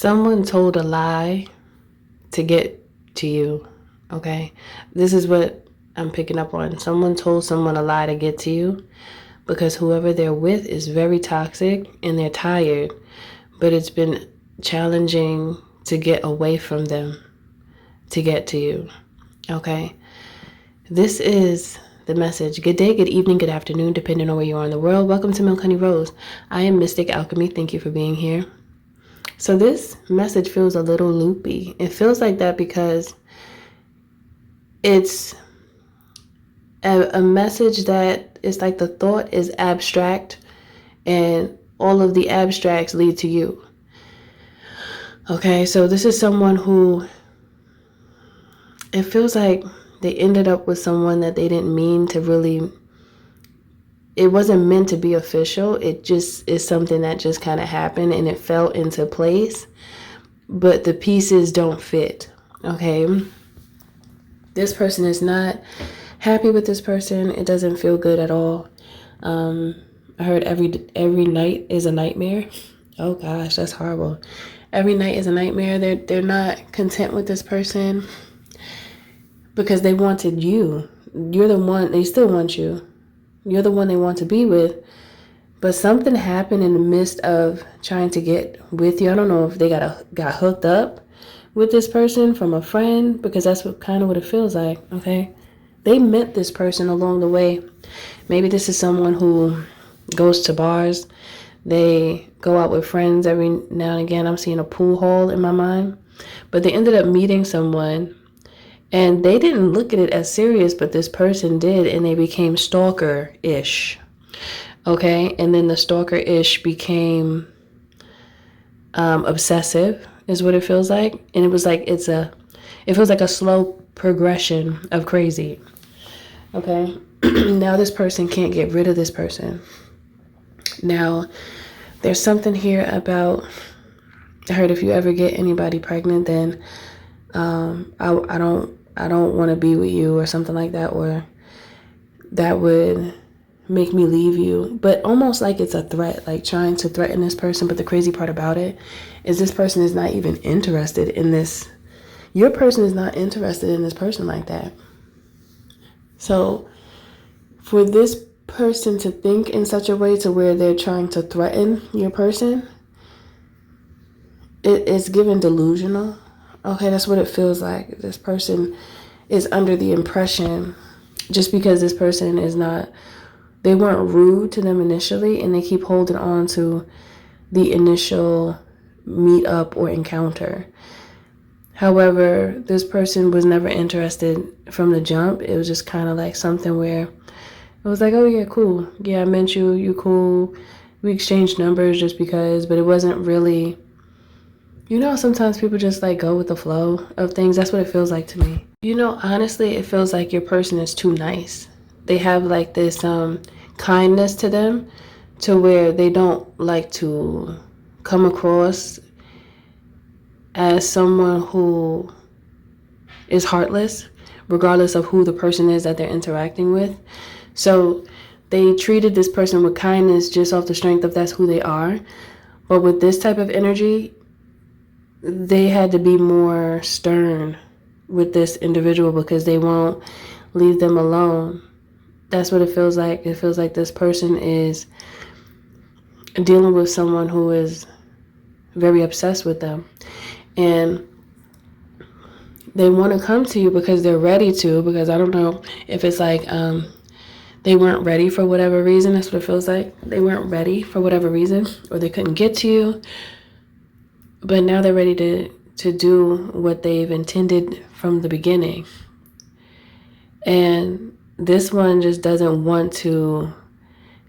Someone told a lie to get to you, okay? This is what I'm picking up on. Someone told someone a lie to get to you because whoever they're with is very toxic and they're tired, but it's been challenging to get away from them to get to you, okay? This is the message. Good day, good evening, good afternoon, depending on where you are in the world. Welcome to Milk Honey Rose. I am Mystic Alchemy. Thank you for being here. So this message feels a little loopy. It feels like that because it's a message that is like the thought is abstract and all of the abstracts lead to you. Okay, so this is someone who, it feels like they ended up with someone that they didn't mean to really, it wasn't meant to be official. It just is something that just kind of happened and it fell into place, but the pieces don't fit, okay? This person is not happy with this person. It doesn't feel good at all. I heard every night is a nightmare. Oh gosh, that's horrible. Every night is a nightmare. They're not content with this person because they wanted you. You're the one, they still want you. You're the one they want to be with. But something happened in the midst of trying to get with you. I don't know if they got hooked up with this person from a friend, because that's kind of what it feels like, okay? They met this person along the way. Maybe this is someone who goes to bars. They go out with friends every now and again. I'm seeing a pool hall in my mind. But they ended up meeting someone and they didn't look at it as serious, but this person did, and they became stalker-ish. Okay? And then the stalker-ish became obsessive, is what it feels like. And it was like it feels like a slow progression of crazy. Okay? Now this person can't get rid of this person. Now, there's something here about, I heard if you ever get anybody pregnant, then I don't want to be with you or something like that, or that would make me leave you. But almost like it's a threat, like trying to threaten this person. But the crazy part about it is this person is not even interested in this. Your person is not interested in this person like that. So for this person to think in such a way to where they're trying to threaten your person, it's given delusional. Okay, that's what it feels like. This person is under the impression, just because this person is not, they weren't rude to them initially, and they keep holding on to the initial meetup or encounter. However, this person was never interested from the jump. It was just kind of like something where it was like, oh yeah, cool. Yeah, I met you. You cool. We exchanged numbers just because, but it wasn't really, you know, sometimes people just like go with the flow of things. That's what it feels like to me. You know, honestly, it feels like your person is too nice. They have like this kindness to them to where they don't like to come across as someone who is heartless, regardless of who the person is that they're interacting with. So they treated this person with kindness just off the strength of that's who they are. But with this type of energy, they had to be more stern with this individual because they won't leave them alone. That's what it feels like. It feels like this person is dealing with someone who is very obsessed with them. And they want to come to you because they're ready to, because I don't know if it's like they weren't ready for whatever reason. That's what it feels like. They weren't ready for whatever reason, or they couldn't get to you. But now they're ready to do what they've intended from the beginning. And this one just doesn't want to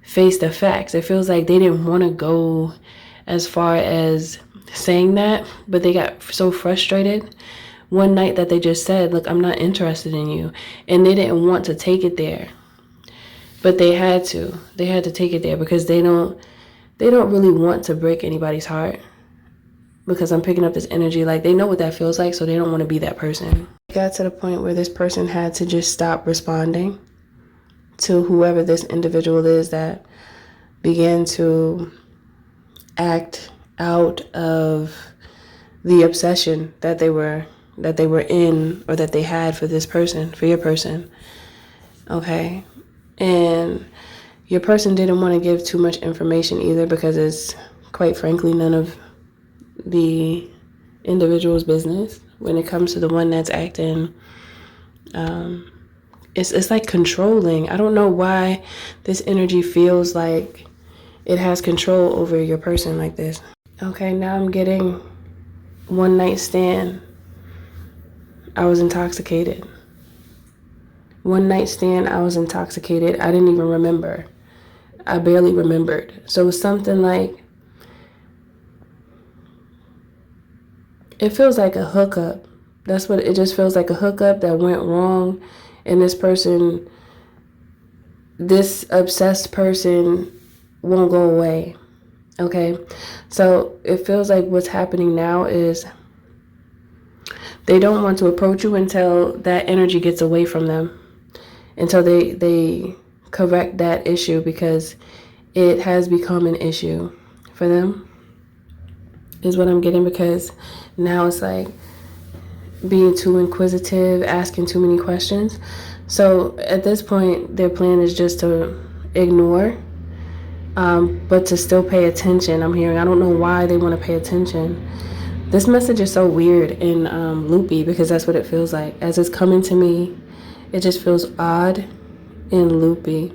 face the facts. It feels like they didn't want to go as far as saying that, but they got so frustrated one night that they just said, look, I'm not interested in you. And they didn't want to take it there. But they had to. They had to take it there because they don't really want to break anybody's heart. Because I'm picking up this energy, like they know what that feels like, so they don't want to be that person. It got to the point where this person had to just stop responding to whoever this individual is that began to act out of the obsession that they were in, or that they had for this person, for your person. Okay. And your person didn't want to give too much information either, because it's quite frankly none of the individual's business when it comes to the one that's acting. It's like controlling. I don't know why this energy feels like it has control over your person like this. Okay, now I'm getting one night stand. I was intoxicated. One night stand, I was intoxicated. I didn't even remember. I barely remembered. So it's something like, it feels like a hookup. That's what it just feels like, a hookup that went wrong. And this person, this obsessed person won't go away. Okay. So it feels like what's happening now is they don't want to approach you until that energy gets away from them, until they correct that issue, because it has become an issue for them, is what I'm getting. Because now it's like being too inquisitive, asking too many questions. So at this point, their plan is just to ignore, but to still pay attention. I'm hearing, I don't know why they want to pay attention. This message is so weird and loopy, because that's what it feels like. As it's coming to me, it just feels odd and loopy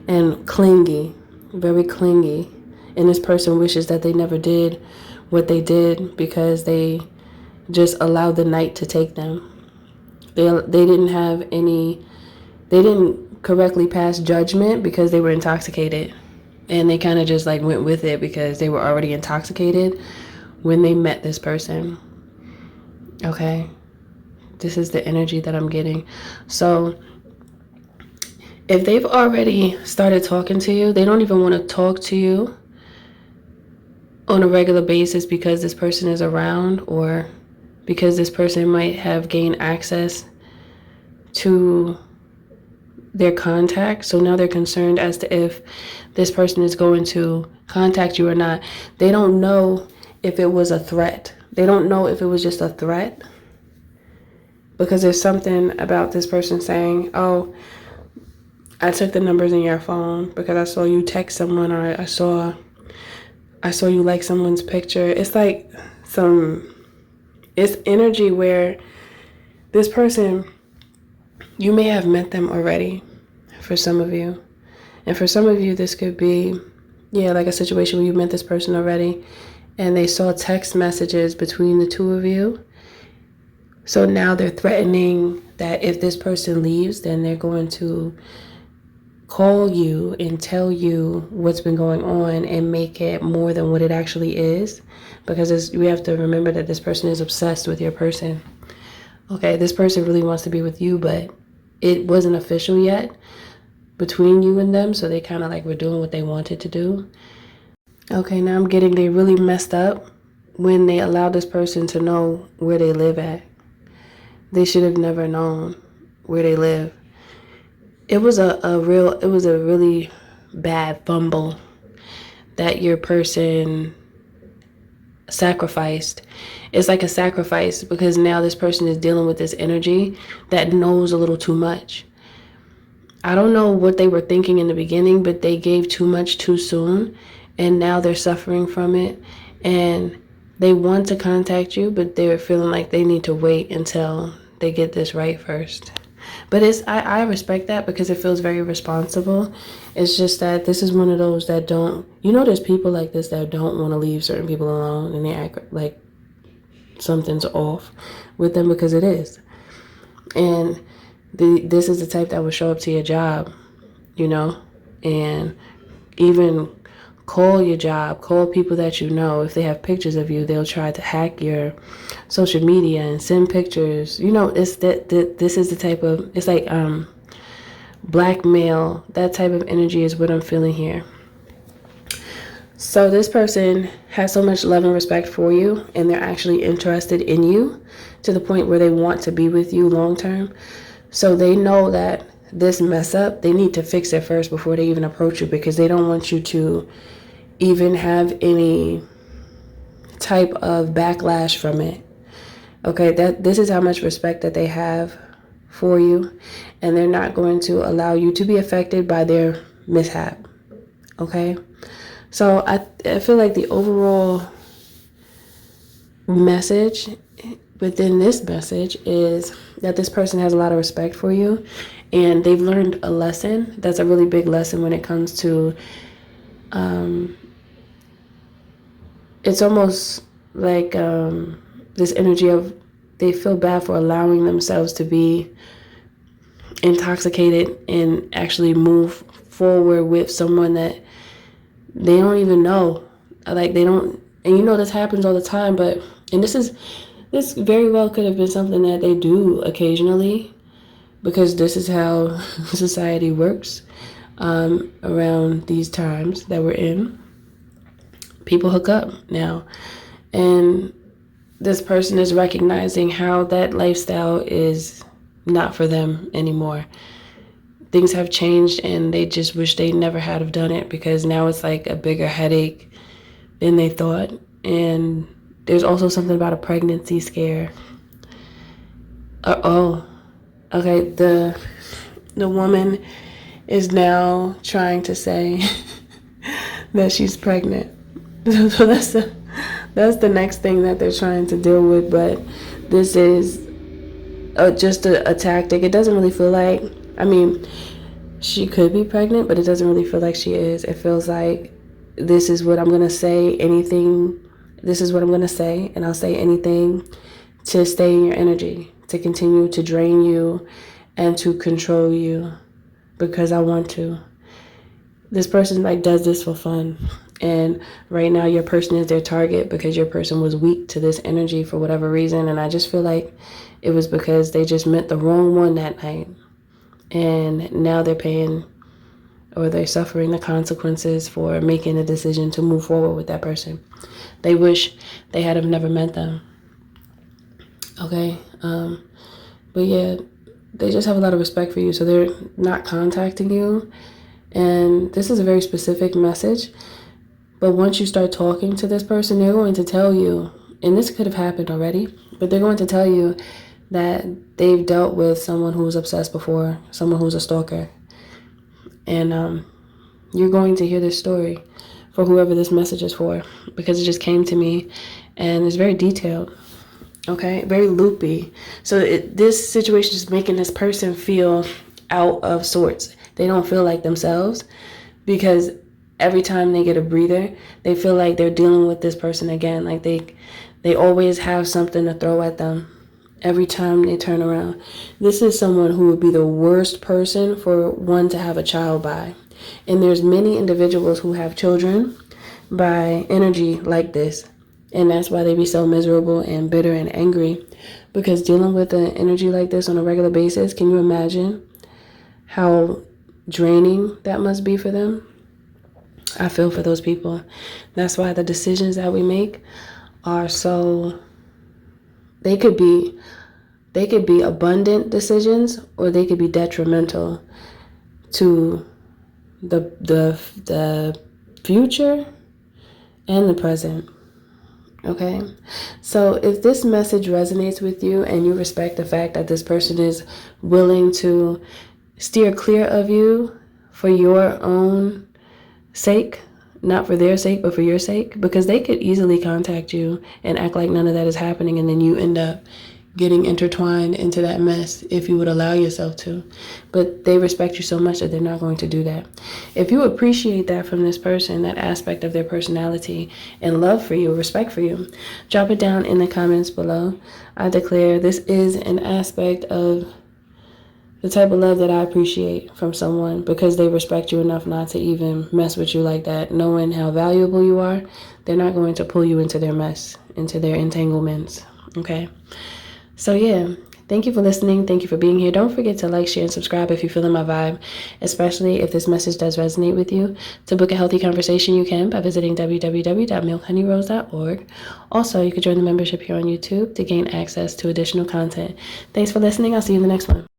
and clingy, very clingy. And this person wishes that they never did what they did, because they just allowed the night to take them. They didn't have any, they didn't correctly pass judgment because they were intoxicated. And they kind of just like went with it because they were already intoxicated when they met this person. Okay. This is the energy that I'm getting. So if they've already started talking to you, they don't even want to talk to you on a regular basis because this person is around, or because this person might have gained access to their contact. So now they're concerned as to if this person is going to contact you or not. They don't know if it was a threat. They don't know if it was just a threat, because there's something about this person saying, oh, I took the numbers in your phone because I saw you text someone, or I saw you like someone's picture. It's like it's energy where this person, you may have met them already for some of you. And for some of you, this could be, like a situation where you met this person already and they saw text messages between the two of you. So now they're threatening that if this person leaves, then they're going to call you and tell you what's been going on and make it more than what it actually is. Because we have to remember that this person is obsessed with your person. Okay, this person really wants to be with you, but it wasn't official yet between you and them. So they kind of like were doing what they wanted to do. Okay, now I'm getting they really messed up when they allowed this person to know where they live at. They should have never known where they live. It was a really bad fumble that your person sacrificed. It's like a sacrifice because now this person is dealing with this energy that knows a little too much. I don't know what they were thinking in the beginning, but they gave too much too soon, and now they're suffering from it. And they want to contact you, but they're feeling like they need to wait until they get this right first. But I respect that because it feels very responsible. It's just that this is one of those that don't, there's people like this that don't want to leave certain people alone, and they act like something's off with them because it is. And this is the type that will show up to your job, and even call your job, call people that if they have pictures of you, they'll try to hack your social media and send pictures. It's this is the type of, it's like blackmail. That type of energy is what I'm feeling here. So this person has so much love and respect for you, and they're actually interested in you to the point where they want to be with you long term. So they know that this mess up, they need to fix it first before they even approach you, because they don't want you to even have any type of backlash from it. Okay, this is how much respect that they have for you, and they're not going to allow you to be affected by their mishap. Okay, so I feel like the overall message within this message is that this person has a lot of respect for you, and they've learned a lesson. That's a really big lesson when it comes to it's almost like this energy of they feel bad for allowing themselves to be intoxicated and actually move forward with someone that they don't even know. Like, they don't, and you know this happens all the time, but, and this very well could have been something that they do occasionally, because this is how society works around these times that we're in. People hook up now, and this person is recognizing how that lifestyle is not for them anymore. Things have changed, and they just wish they never had have done it, because now it's like a bigger headache than they thought. And there's also something about a pregnancy scare. Okay, the woman is now trying to say that she's pregnant. So that's the next thing that they're trying to deal with. But this is just a tactic. It doesn't really feel like, I mean, she could be pregnant, but it doesn't really feel like she is. It feels like this is what I'm going to say, this is what I'm going to say, and I'll say anything to stay in your energy, to continue to drain you and to control you, because I want to. This person like does this for fun. And right now your person is their target because your person was weak to this energy for whatever reason. And I just feel like it was because they just met the wrong one that night. And now they're paying, or they're suffering the consequences for making a decision to move forward with that person. They wish they had have never met them. Okay. But yeah, they just have a lot of respect for you. So they're not contacting you. And this is a very specific message. But once you start talking to this person, they're going to tell you, and this could have happened already, but they're going to tell you that they've dealt with someone who was obsessed before, someone who's a stalker. And you're going to hear this story for whoever this message is for, because it just came to me and it's very detailed. Okay, very loopy. So this situation is making this person feel out of sorts. They don't feel like themselves, because every time they get a breather, they feel like they're dealing with this person again. Like they always have something to throw at them every time they turn around. This is someone who would be the worst person for one to have a child by. And there's many individuals who have children by energy like this. And that's why they be so miserable and bitter and angry, because dealing with an energy like this on a regular basis, can you imagine how draining that must be for them? I feel for those people. That's why the decisions that we make are so, they could be abundant decisions, or they could be detrimental to the future and the present. Okay, so if this message resonates with you and you respect the fact that this person is willing to steer clear of you for your own sake, not for their sake, but for your sake, because they could easily contact you and act like none of that is happening, and then you end up getting intertwined into that mess if you would allow yourself to. But they respect you so much that they're not going to do that. If you appreciate that from this person, that aspect of their personality and love for you, respect for you, drop it down in the comments below. I declare this is an aspect of the type of love that I appreciate from someone, because they respect you enough not to even mess with you like that. Knowing how valuable you are, they're not going to pull you into their mess, into their entanglements. Okay? So yeah, thank you for listening. Thank you for being here. Don't forget to like, share, and subscribe if you're feeling my vibe, especially if this message does resonate with you. To book a healthy conversation, you can by visiting www.milkhoneyrose.org. Also, you can join the membership here on YouTube to gain access to additional content. Thanks for listening. I'll see you in the next one.